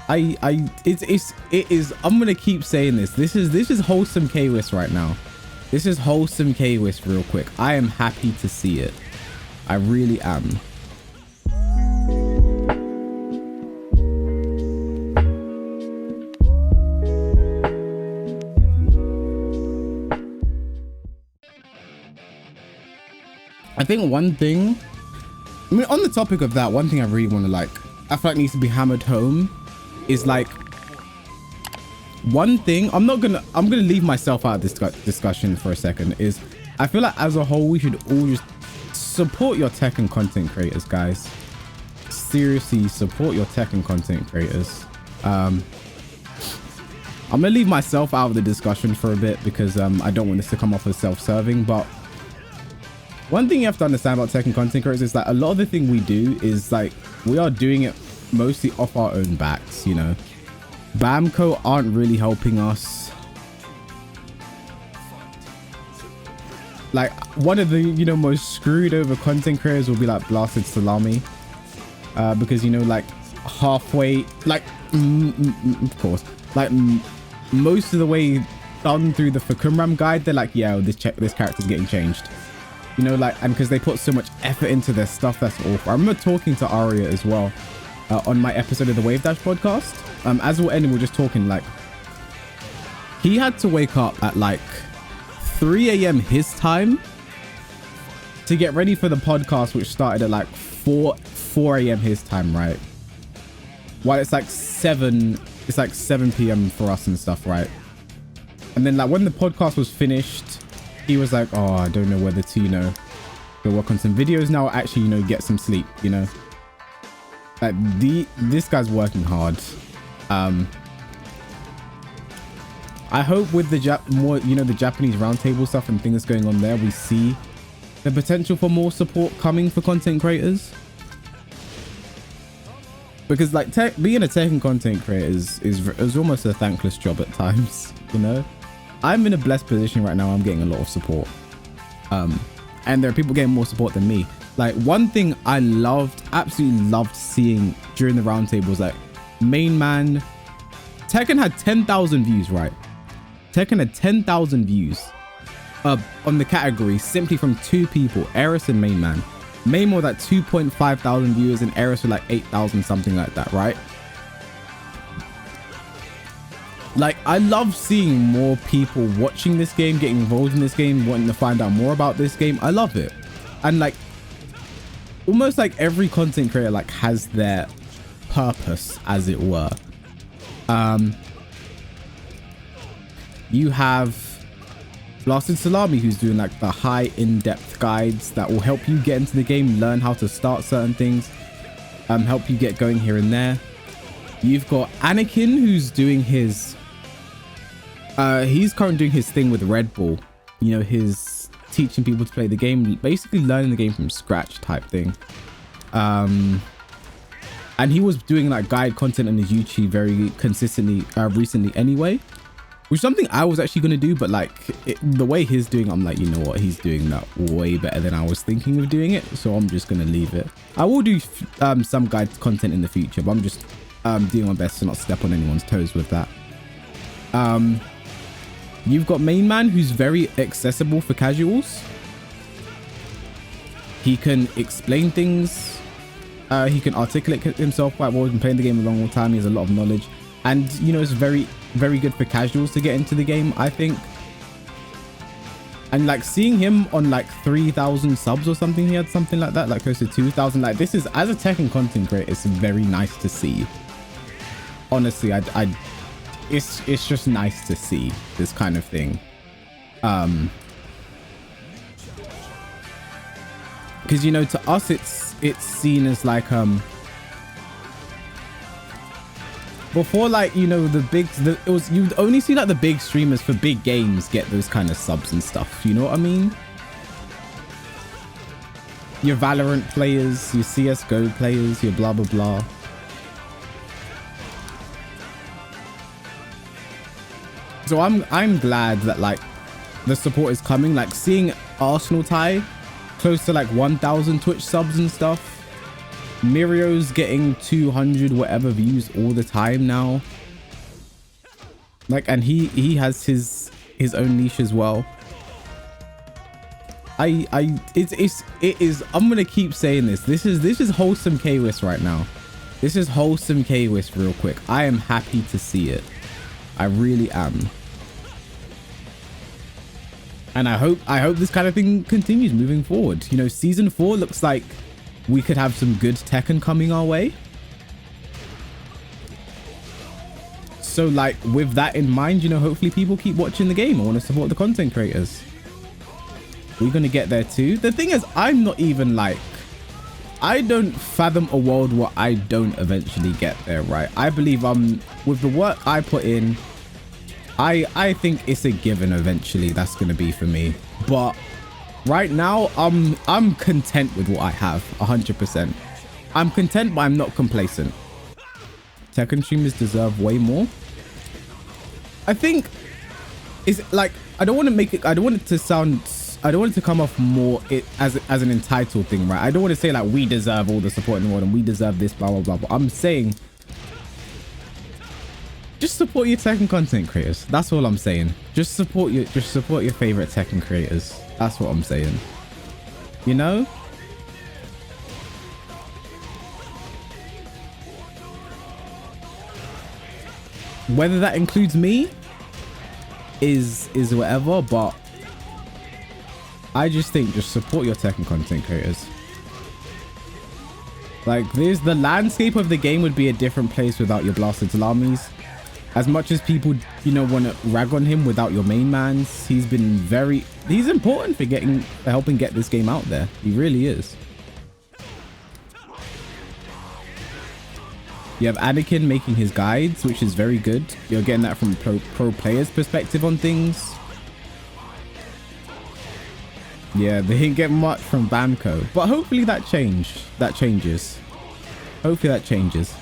It is. I'm gonna keep saying this. This is wholesome K-Wis right now. This is wholesome K-Wis real quick. I am happy to see it. I really am. I think one thing, I mean, on the topic of that, one thing I really want to like, I feel like needs to be hammered home is like, one thing, I'm gonna leave myself out of this discussion for a second, is I feel like as a whole, we should all just support your Tekken content creators, guys. Seriously, support your Tekken content creators. I'm gonna leave myself out of the discussion for a bit because I don't want this to come off as self-serving, but one thing you have to understand about Tekken content creators is that a lot of the thing we do is like, we are doing it mostly off our own backs, you know. Bamco aren't really helping us. Like, one of the, you know, most screwed over content creators will be like Blasted Salami. Because, you know, like halfway, like, of course, like most of the way done through the Fakumram guide, they're like, yeah, this character's getting changed. You know, like, and because they put so much effort into their stuff, that's awful. I remember talking to Aria as well on my episode of the Wave Dash podcast. As we're ending, we're just talking, like, he had to wake up at like 3 a.m. his time to get ready for the podcast, which started at like 4 a.m. his time, right? While it's like 7 p.m. for us and stuff, right? And then like when the podcast was finished, he was like, oh, I don't know whether to, you know, go work on some videos now or actually, you know, get some sleep, you know. Like this guy's working hard. I hope with the more, you know, the Japanese roundtable stuff and things going on there, we see the potential for more support coming for content creators. Because like being a Tekken content creator is almost a thankless job at times, you know. I'm in a blessed position right now. I'm getting a lot of support. And there are people getting more support than me. Like, one thing I absolutely loved seeing during the roundtable was like, main man, Tekken had 10,000 views, right? Tekken had 10,000 views on the category simply from 2 people, Eris and main man. Main more like 2.5 thousand viewers and Eris were like 8,000, something like that, right? Like, I love seeing more people watching this game, getting involved in this game, wanting to find out more about this game. I love it. And like, almost like every content creator like has their purpose, as it were. You have Blasted Salami, who's doing like the high in-depth guides that will help you get into the game, learn how to start certain things, help you get going here and there. You've got Anakin, who's doing his he's currently doing his thing with Red Bull, you know, his teaching people to play the game, basically learning the game from scratch type thing. And he was doing like guide content on his YouTube very consistently recently anyway, which is something I was actually going to do, but like the way he's doing, I'm like, you know what, he's doing that way better than I was thinking of doing it, so I'm just going to leave it. I will do some guide content in the future, but I'm just doing my best to not step on anyone's toes with that. You've got main man, who's very accessible for casuals. He can explain things. He can articulate himself quite well. He's been playing the game a long time. He has a lot of knowledge, and you know, it's very, very good for casuals to get into the game, I think. And like seeing him on like 3,000 subs or something, he had something like that, like close to 2,000. Like, this is, as a Tekken content creator, it's very nice to see. Honestly, it's just nice to see this kind of thing. Because, you know, to us it's seen as like before, like, you know, you'd only see like the big streamers for big games get those kind of subs and stuff, you know what I mean? Your Valorant players, your CSGO players, your blah blah blah. So I'm glad that like the support is coming. Like seeing Arsenal tie close to like 1,000 Twitch subs and stuff. Mirio's getting 200 whatever views all the time now. Like, and he has his own niche as well. It is, I'm gonna keep saying this. This is wholesome K-Wis right now. This is wholesome K-Wis real quick. I am happy to see it. I really am. And I hope this kind of thing continues moving forward. You know, season 4 looks like we could have some good Tekken coming our way. So like with that in mind, you know, hopefully people keep watching the game. I want to support the content creators. We're going to get there too. The thing is, I'm not even like, I don't fathom a world where I don't eventually get there, right? I believe with the work I put in, I think it's a given eventually that's going to be for me. But right now, I'm content with what I have 100%. I'm content, but I'm not complacent. Tekken streamers deserve way more. I think it's like, I don't want it to come off more as an entitled thing, right? I don't want to say like we deserve all the support in the world and we deserve this, blah blah blah. But I'm saying just support your Tekken content creators. That's all I'm saying. Just support your favorite Tekken creators. That's what I'm saying. You know? Whether that includes me is whatever, but I just think just support your Tekken content creators. Like, the landscape of the game would be a different place without your blasted salamis. As much as people, you know, want to rag on him without your main mans, he's important for helping get this game out there. He really is. You have Anakin making his guides, which is very good. You're getting that from a pro player's perspective on things. Yeah, they didn't get much from Bamco, but hopefully that changes. Hopefully that changes.